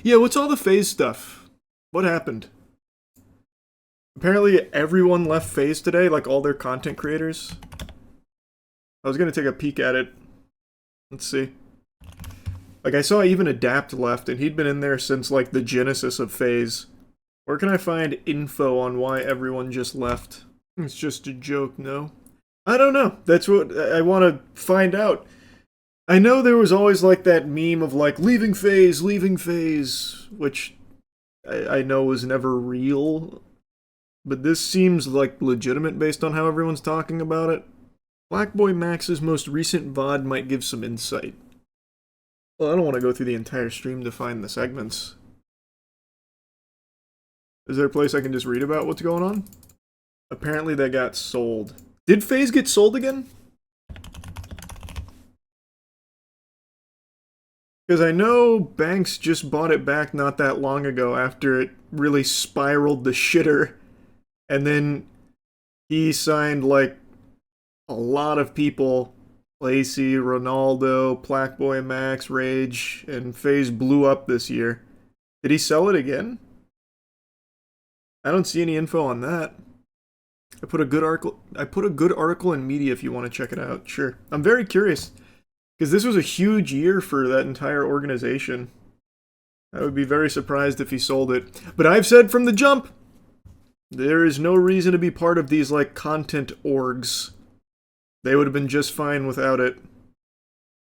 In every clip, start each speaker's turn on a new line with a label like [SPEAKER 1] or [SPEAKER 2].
[SPEAKER 1] Yeah, what's all the Faze stuff? What happened? Apparently everyone left Faze today, like all their content creators. I was gonna take a peek at it. Let's see. Like, I saw even Adapt left, and he'd been in there since, like, the genesis of Faze. Where can I find info on why everyone just left? It's just a joke, no? I don't know. That's what I want to find out. I know there was always, like, that meme of, like, leaving Faze, which I know was never real. But this seems, like, legitimate based on how everyone's talking about it. Blackboy Max's most recent VOD might give some insight. Well, I don't want to go through the entire stream to find the segments. Is there a place I can just read about what's going on? Apparently they got sold. Did Faze get sold again? Because I know Banks just bought it back not that long ago after it really spiraled the shitter. And then he signed, like, a lot of people. Lacey, Ronaldo, Blackboy Max, Rage, and Faze blew up this year. Did he sell it again? I don't see any info on that. I put a good article in media if you want to check it out. Sure. I'm very curious because this was a huge year for that entire organization. I would be very surprised if he sold it. But I've said from the jump, there is no reason to be part of these, like, content orgs. They would have been just fine without it.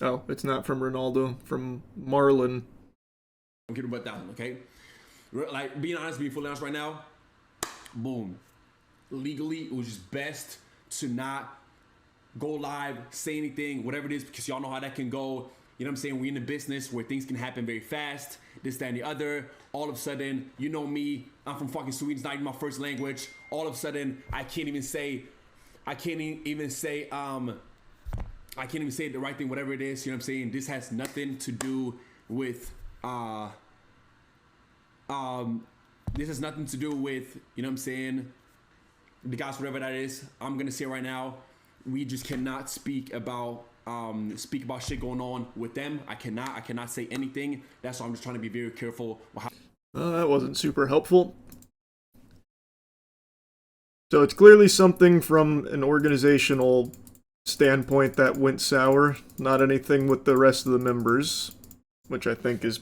[SPEAKER 1] Oh, it's not from Ronaldo, from Marlon.
[SPEAKER 2] I'm kidding about that one, okay? Like, being honest, being fully honest right now, boom. Legally, it was just best to not go live, say anything, whatever it is, because y'all know how that can go. You know what I'm saying? We're in a business where things can happen very fast, this, that, and the other. All of a sudden, you know me, I'm from fucking Sweden, it's not even my first language. All of a sudden, I can't even say the right thing, whatever it is, you know what I'm saying? This has nothing to do with, this has nothing to do with, you know what I'm saying, the guys, whatever that is. I'm gonna say right now, we just cannot speak about shit going on with them. I cannot say anything. That's why I'm just trying to be very careful.
[SPEAKER 1] Well, that wasn't super helpful. So it's clearly something from an organizational standpoint that went sour, not anything with the rest of the members, which I think is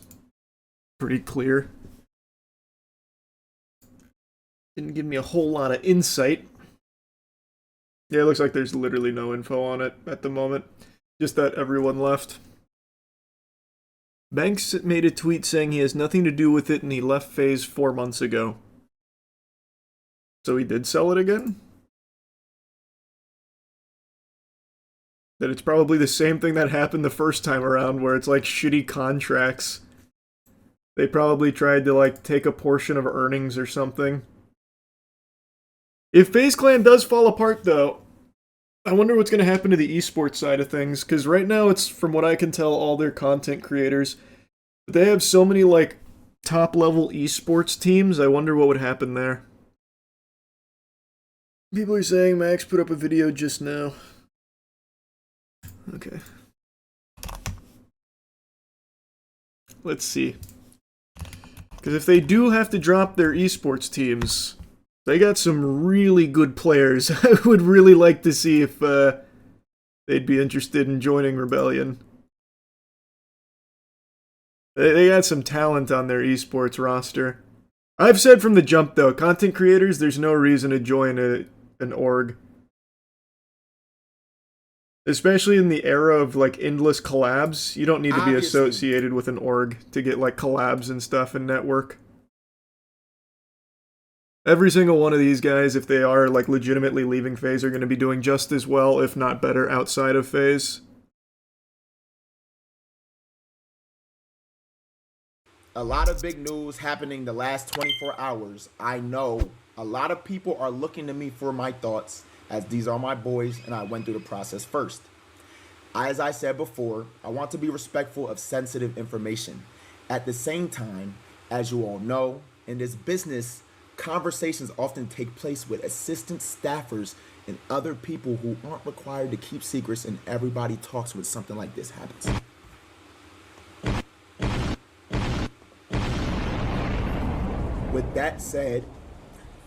[SPEAKER 1] pretty clear. Didn't give me a whole lot of insight. Yeah, it looks like there's literally no info on it at the moment. Just that everyone left. Banks made a tweet saying he has nothing to do with it and he left Faze 4 months ago. So he did sell it again? That it's probably the same thing that happened the first time around, where it's like shitty contracts. They probably tried to, like, take a portion of earnings or something. If Faze Clan does fall apart, though, I wonder what's going to happen to the esports side of things, because right now it's, from what I can tell, all their content creators. But they have so many, like, top-level esports teams, I wonder what would happen there. People are saying Max put up a video just now. Okay. Let's see. Because if they do have to drop their esports teams, they got some really good players. I would really like to see if they'd be interested in joining Rebellion. They got some talent on their esports roster. I've said from the jump, though, content creators, there's no reason to join an org. Especially in the era of, like, endless collabs, you don't need to be associated with an org to get, like, collabs and stuff and network. Every single one of these guys, if they are, like, legitimately leaving Faze, are going to be doing just as well, if not better, outside of Faze.
[SPEAKER 3] A lot of big news happening the last 24 hours. I know a lot of people are looking to me for my thoughts, as these are my boys and I went through the process first. As I said before, I want to be respectful of sensitive information. At the same time, as you all know, in this business, conversations often take place with assistant staffers and other people who aren't required to keep secrets, and everybody talks when something like this happens. with that said,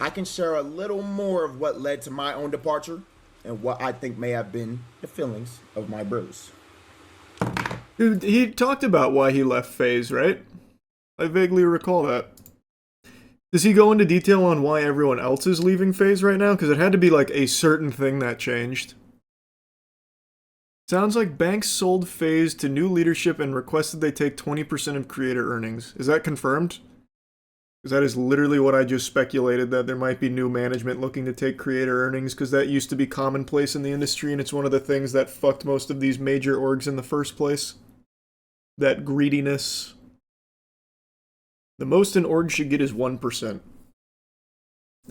[SPEAKER 3] I can share a little more of what led to my own departure and what I think may have been the feelings of my bros.
[SPEAKER 1] Dude, he talked about why he left Faze, right? I vaguely recall that. Does he go into detail on why everyone else is leaving Faze right now? Because it had to be like a certain thing that changed. Sounds like Banks sold Faze to new leadership and requested they take 20% of creator earnings. Is that confirmed? Because that is literally what I just speculated, that there might be new management looking to take creator earnings, because that used to be commonplace in the industry, and it's one of the things that fucked most of these major orgs in the first place. That greediness. The most an org should get is 1%.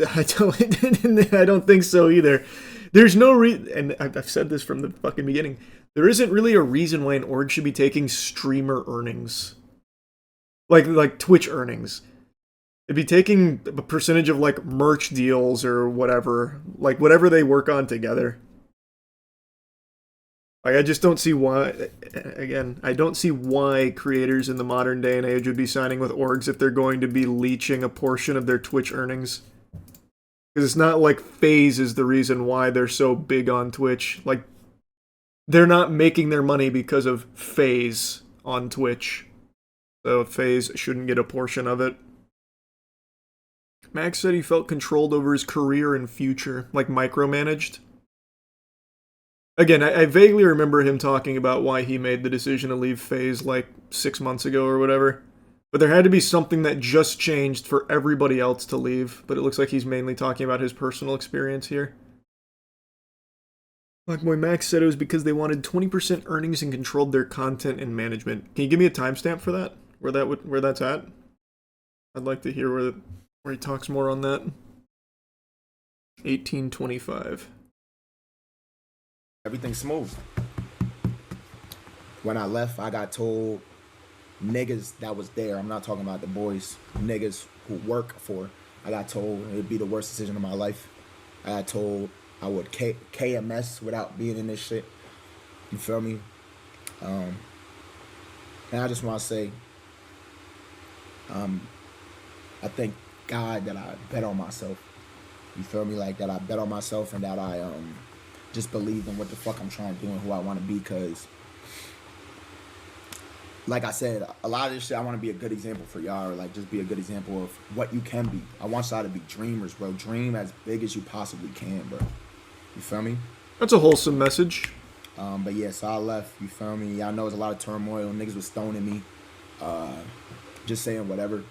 [SPEAKER 1] I don't think so either. There's no reason, and I've said this from the fucking beginning, there isn't really a reason why an org should be taking streamer earnings. Like Twitch earnings. It'd be taking a percentage of like merch deals or whatever. Like whatever they work on together. Like I just don't see why, again, I don't see why creators in the modern day and age would be signing with orgs if they're going to be leeching a portion of their Twitch earnings. Because it's not like Faze is the reason why they're so big on Twitch. Like, they're not making their money because of Faze on Twitch. So Faze shouldn't get a portion of it. Max said he felt controlled over his career and future, like micromanaged. Again, I vaguely remember him talking about why he made the decision to leave Faze like 6 months ago or whatever. But there had to be something that just changed for everybody else to leave. But it looks like he's mainly talking about his personal experience here. Blackboy Max said it was because they wanted 20% earnings and controlled their content and management. Can you give me a timestamp for that? Where that's at? I'd like to hear where he talks more on that. 1825.
[SPEAKER 3] Everything's smooth. When I left, I got told niggas that was there, I'm not talking about the boys, niggas who work for, I got told it would be the worst decision of my life. I got told I would KMS without being in this shit. You feel me? And I just want to say, I thank God that I bet on myself. You feel me? Like that I bet on myself and that I just believed in what the fuck I'm trying to do and who I want to be, because like I said, a lot of this shit, I want to be a good example for y'all, or like just be a good example of what you can be. I want y'all to be dreamers, bro. Dream as big as you possibly can, bro. You feel me?
[SPEAKER 1] That's a wholesome message.
[SPEAKER 3] But yeah, so I left. You feel me? Y'all know there's a lot of turmoil. Niggas was stoning me. Just saying whatever.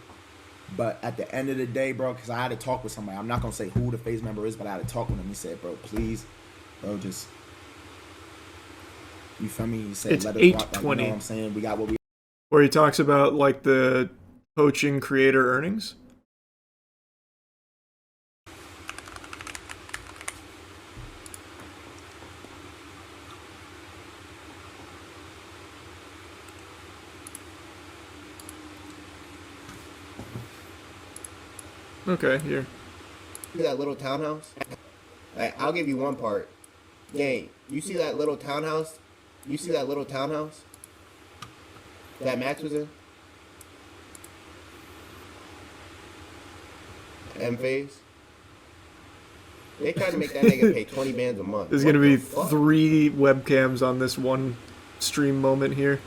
[SPEAKER 3] But at the end of the day, bro, because I had to talk with somebody. I'm not going to say who the Faze member is, but I had to talk with him. He said, bro, please, bro, just, you feel me? He said,
[SPEAKER 1] it's
[SPEAKER 3] let us
[SPEAKER 1] 8:20.
[SPEAKER 3] Like, you know what I'm saying? We got what we.
[SPEAKER 1] Where he talks about like the poaching creator earnings. Okay, here.
[SPEAKER 4] See that little townhouse? I'll give you one part. Gang, you see that little townhouse? You see that little townhouse that Max was in? M-Faze? They trying to make that nigga pay 20 bands a month.
[SPEAKER 1] There's gonna be 3 webcams on this one stream moment here.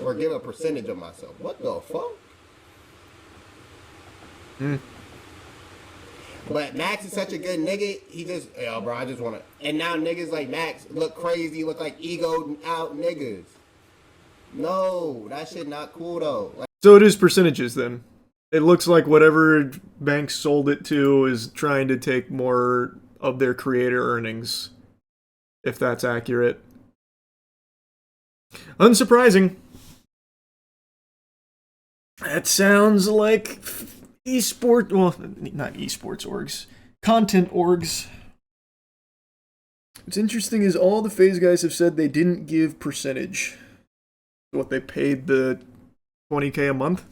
[SPEAKER 4] Or give a percentage of myself. What the fuck? But Max is such a good nigga, he just, yo, bro, I just want to. And now niggas like Max look crazy, look like egoed out niggas. No, that shit not cool though. Like,
[SPEAKER 1] So it is percentages then. It looks like whatever Banks sold it to is trying to take more of their creator earnings, if that's accurate. Unsurprising. That sounds like esports, well, not esports orgs, content orgs. What's interesting is all the Faze guys have said they didn't give percentage. What, they paid the 20K a month?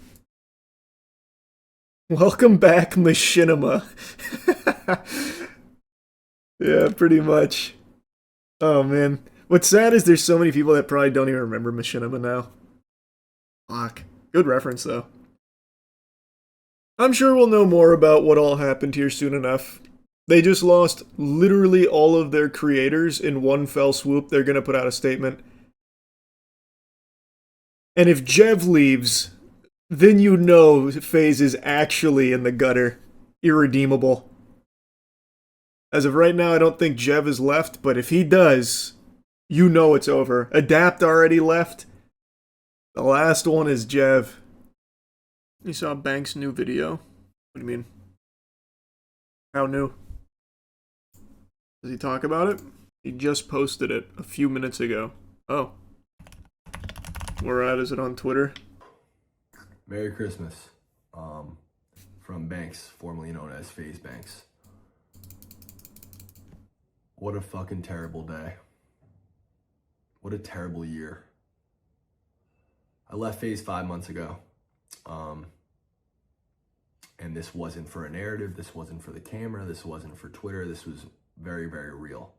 [SPEAKER 1] Welcome back, Machinima. Yeah, pretty much. Oh, man. What's sad is there's so many people that probably don't even remember Machinima now. Fuck. Good reference, though. I'm sure we'll know more about what all happened here soon enough. They just lost literally all of their creators in one fell swoop. They're going to put out a statement. And if Jev leaves, then you know Faze is actually in the gutter. Irredeemable. As of right now, I don't think Jev is left, but if he does, you know it's over. Adapt already left. The last one is Jev. You saw Banks' new video? What do you mean? How new? Does he talk about it? He just posted it a few minutes ago. Oh. Where at? Is it on Twitter?
[SPEAKER 5] Merry Christmas. From Banks, formerly known as Faze Banks. What a fucking terrible day. What a terrible year. I left Faze 5 months ago. And this wasn't for a narrative, this wasn't for the camera, this wasn't for Twitter, this was very, very real.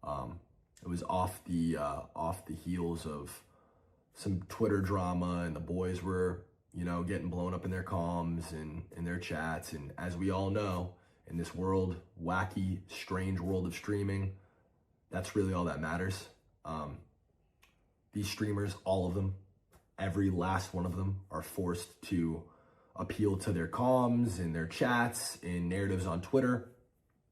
[SPEAKER 5] It was off the heels of some Twitter drama, and the boys were, getting blown up in their comms and in their chats. And as we all know, in this world, wacky, strange world of streaming, that's really all that matters. These streamers, all of them, every last one of them, are forced to appeal to their comms and their chats and narratives on Twitter.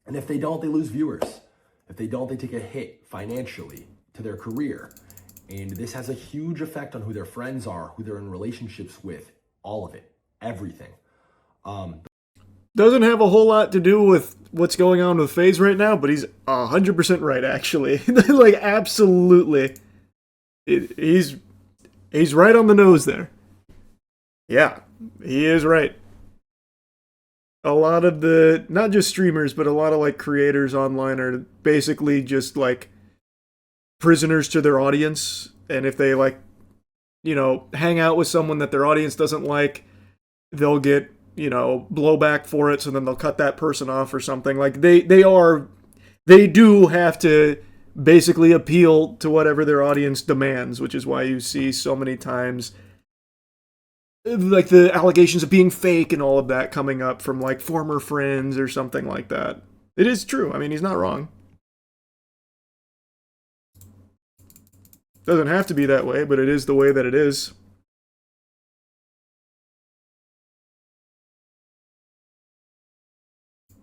[SPEAKER 5] And if they don't, they lose viewers. If they don't, they take a hit financially to their career. And this has a huge effect on who their friends are, who they're in relationships with, all of it, everything.
[SPEAKER 1] Doesn't have a whole lot to do with what's going on with Faze right now, but he's 100% right, actually. Like, absolutely. He's right on the nose there. Yeah, he is right. A lot of the, not just streamers, but a lot of like creators online are basically just like prisoners to their audience. And if they like, hang out with someone that their audience doesn't like, they'll get, blowback for it. So then they'll cut that person off or something. Like they do have to basically appeal to whatever their audience demands, which is why you see so many times like the allegations of being fake and all of that coming up from like former friends or something like that. It is true. I mean, he's not wrong. Doesn't have to be that way, but it is the way that it is.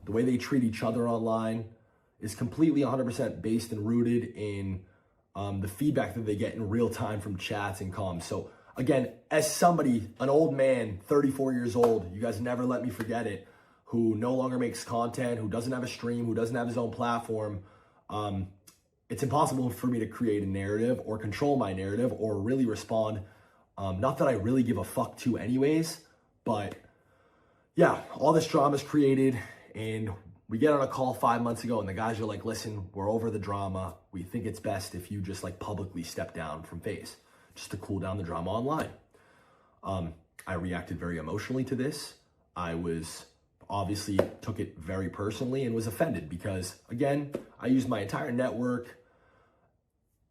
[SPEAKER 5] The way they treat each other online is completely 100% based and rooted in the feedback that they get in real time from chats and comms. So again, as somebody, an old man, 34 years old, you guys never let me forget it, who no longer makes content, who doesn't have a stream, who doesn't have his own platform, it's impossible for me to create a narrative or control my narrative or really respond. Not that I really give a fuck to anyways, but yeah, all this drama is created, and we get on a call 5 months ago and the guys are like, listen, we're over the drama. We think it's best if you just like publicly step down from Faze, just to cool down the drama online. I reacted very emotionally to this. I was obviously took it very personally and was offended because, again, I used my entire network,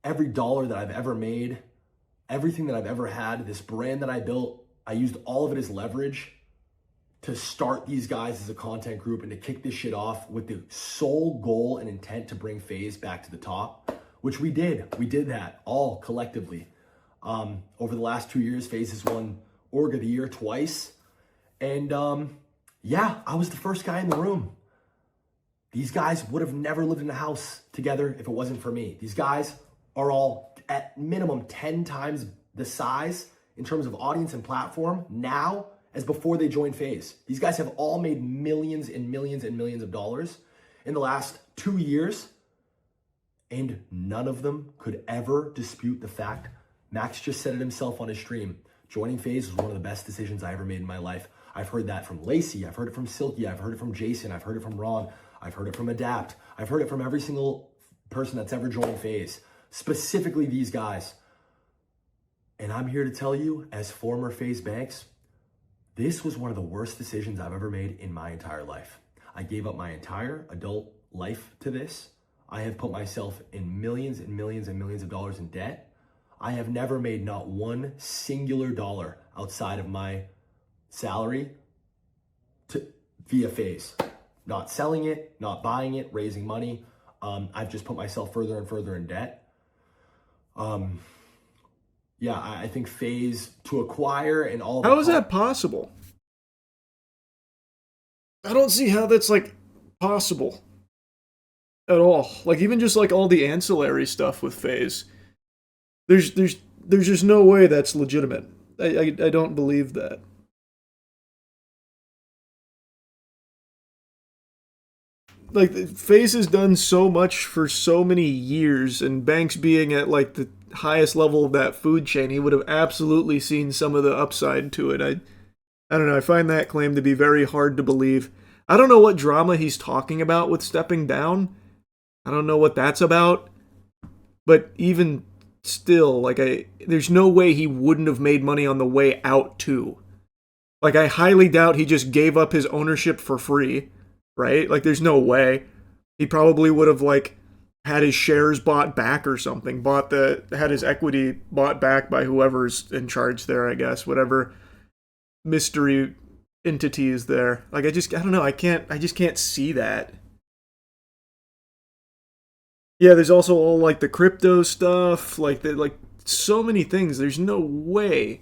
[SPEAKER 5] every dollar that I've ever made, everything that I've ever had, this brand that I built, I used all of it as leverage to start these guys as a content group and to kick this shit off with the sole goal and intent to bring Faze back to the top, which we did. We did that all collectively. Over the last 2 years, Faze has won Org of the Year twice. And yeah, I was the first guy in the room. These guys would have never lived in a house together if it wasn't for me. These guys are all at minimum 10 times the size in terms of audience and platform now as before they joined Faze. These guys have all made millions and millions and millions of dollars in the last 2 years, and none of them could ever dispute the fact. Max just said it himself on his stream. Joining Faze was one of the best decisions I ever made in my life. I've heard that from Lacey. I've heard it from Silky. I've heard it from Jason. I've heard it from Ron. I've heard it from Adapt. I've heard it from every single person that's ever joined Faze, specifically these guys. And I'm here to tell you, as former Faze Banks, this was one of the worst decisions I've ever made in my entire life. I gave up my entire adult life to this. I have put myself in millions and millions and millions of dollars in debt. I have never made not one singular dollar outside of my salary via Faze. Not selling it, not buying it, raising money. I've just put myself further and further in debt. Yeah, I think Faze to acquire and all.
[SPEAKER 1] How is that possible? I don't see how that's like possible at all. Like even just like all the ancillary stuff with Faze, there's just no way that's legitimate. I don't believe that. Like Faze has done so much for so many years, and Banks being at like the highest level of that food chain, he would have absolutely seen some of the upside to it. I don't know, I find that claim to be very hard to believe. I don't know what drama he's talking about with stepping down. I don't know what that's about. But even still, like there's no way he wouldn't have made money on the way out too. Like I highly doubt he just gave up his ownership for free, right? Like there's no way. He probably would have like had his shares bought back or something, had his equity bought back by whoever's in charge there, I guess, whatever mystery entity is there. Like I don't know, I just can't see that. Yeah, there's also all like the crypto stuff, like so many things. There's no way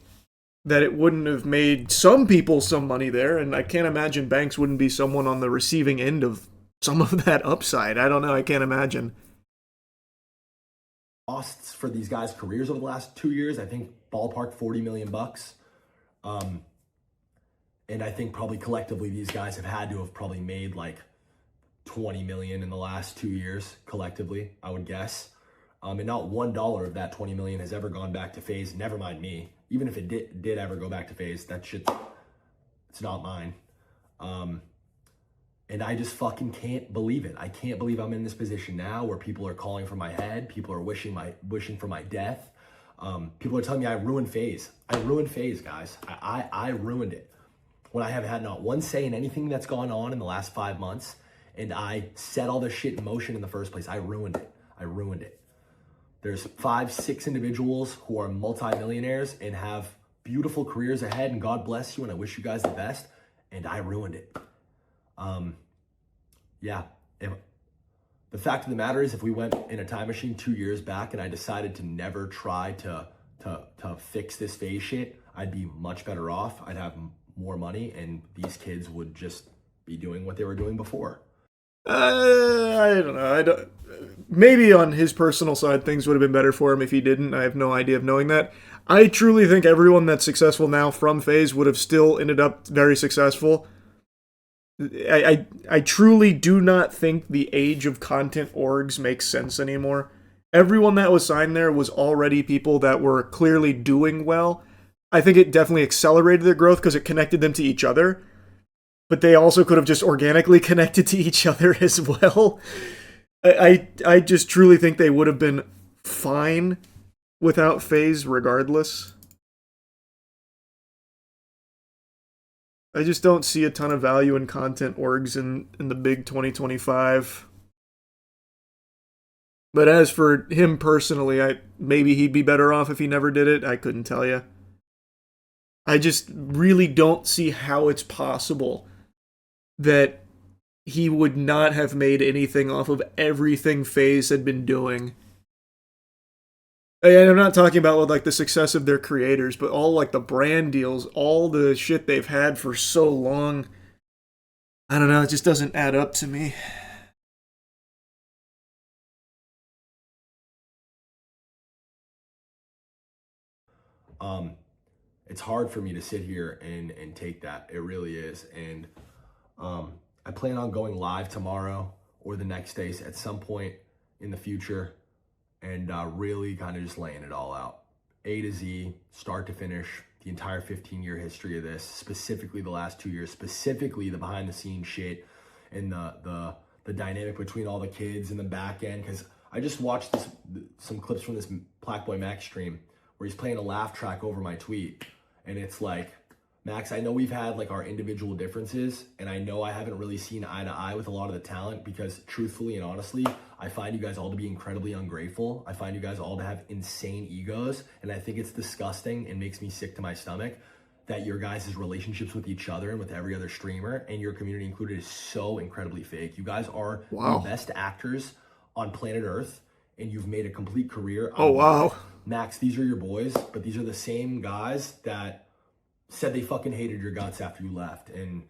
[SPEAKER 1] that it wouldn't have made some people some money there, and I can't imagine Banks wouldn't be someone on the receiving end of some of that upside. I don't know, I can't imagine.
[SPEAKER 5] Costs for these guys' careers over the last 2 years, I think ballpark $40 million. And I think probably collectively these guys have had to have probably made like 20 million in the last 2 years collectively, I would guess. And not $1 of that 20 million has ever gone back to Faze. Never mind me. Even if it did ever go back to Faze, that shit, it's not mine. And I just fucking can't believe it. I can't believe I'm in this position now where people are calling for my head. People are wishing for my death. People are telling me I ruined Faze. I ruined Faze, guys. I ruined it. When I have had not one say in anything that's gone on in the last 5 months, and I set all this shit in motion in the first place. I ruined it. I ruined it. There's 5, 6 individuals who are multimillionaires and have beautiful careers ahead, and God bless you, and I wish you guys the best, and I ruined it. Yeah. The fact of the matter is, if we went in a time machine 2 years back and I decided to never try to fix this Faze shit, I'd be much better off. I'd have more money, and these kids would just be doing what they were doing before.
[SPEAKER 1] I don't know. Maybe on his personal side, things would have been better for him if he didn't. I have no idea of knowing that. I truly think everyone that's successful now from Faze would have still ended up very successful. I truly do not think the age of content orgs makes sense anymore. Everyone that was signed there was already people that were clearly doing well. I think it definitely accelerated their growth because it connected them to each other. But they also could have just organically connected to each other as well. I just truly think they would have been fine without Faze regardless. I just don't see a ton of value in content orgs in the big 2025. But as for him personally, maybe he'd be better off if he never did it. I couldn't tell you. I just really don't see how it's possible that he would not have made anything off of everything Faze had been doing. And I'm not talking about with like the success of their creators, but all like the brand deals, all the shit they've had for so long. I don't know, it just doesn't add up to me.
[SPEAKER 5] It's hard for me to sit here and take that. It really is. And I plan on going live tomorrow or the next day at some point in the future and really kind of just laying it all out. A to Z, start to finish, the entire 15-year history of this, specifically the last 2 years, specifically the behind-the-scenes shit and the dynamic between all the kids in the back end. Because I just watched some clips from this Blackboy Max stream where he's playing a laugh track over my tweet. And it's like, Max, I know we've had like our individual differences, and I know I haven't really seen eye to eye with a lot of the talent because truthfully and honestly, I find you guys all to be incredibly ungrateful. I find you guys all to have insane egos, and I think it's disgusting and makes me sick to my stomach that your guys' relationships with each other and with every other streamer and your community included is so incredibly fake. You guys are
[SPEAKER 1] Wow.
[SPEAKER 5] the best actors on planet Earth, and you've made a complete career.
[SPEAKER 1] Oh, wow.
[SPEAKER 5] Max, these are your boys, but these are the same guys that said they fucking hated your guts after you left. And,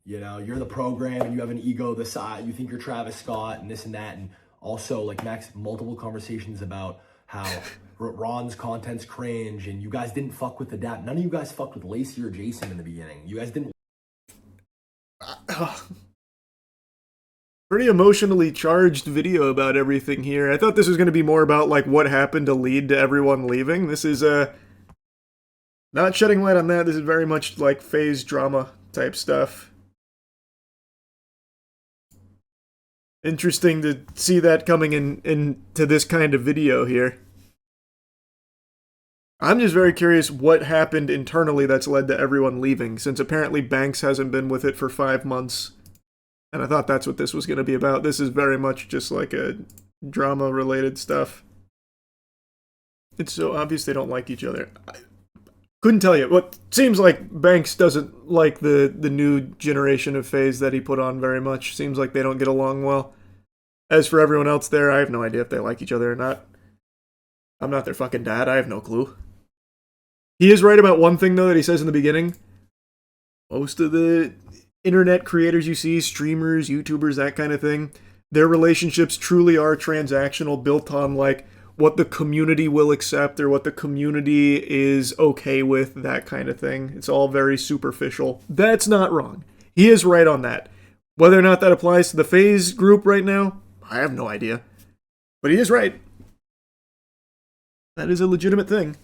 [SPEAKER 5] you know, you're the program and you have an ego the size, you think you're Travis Scott and this and that. And also, like, Max, multiple conversations about how Ron's content's cringe and you guys didn't fuck with the dap. None of you guys fucked with Lacey or Jason in the beginning. You guys didn't.
[SPEAKER 1] Pretty emotionally charged video about everything here. I thought this was going to be more about like what happened to lead to everyone leaving. This is not shedding light on that. This is very much like Faze drama type stuff. Interesting to see that coming into this kind of video here. I'm just very curious what happened internally that's led to everyone leaving, since apparently Banks hasn't been with it for 5 months. And I thought that's what this was going to be about. This is very much just like a drama-related stuff. It's so obvious they don't like each other. I couldn't tell you. What seems like Banks doesn't like the new generation of Faze that he put on very much. Seems like they don't get along well. As for everyone else there, I have no idea if they like each other or not. I'm not their fucking dad. I have no clue. He is right about one thing, though, that he says in the beginning. Most of the internet creators you see, streamers, YouTubers, that kind of thing, their relationships truly are transactional, built on like what the community will accept or what the community is okay with, that kind of thing. It's all very superficial. That's not wrong. He is right on that. Whether or not that applies to the Faze group right now, I have no idea. But he is right. That is a legitimate thing.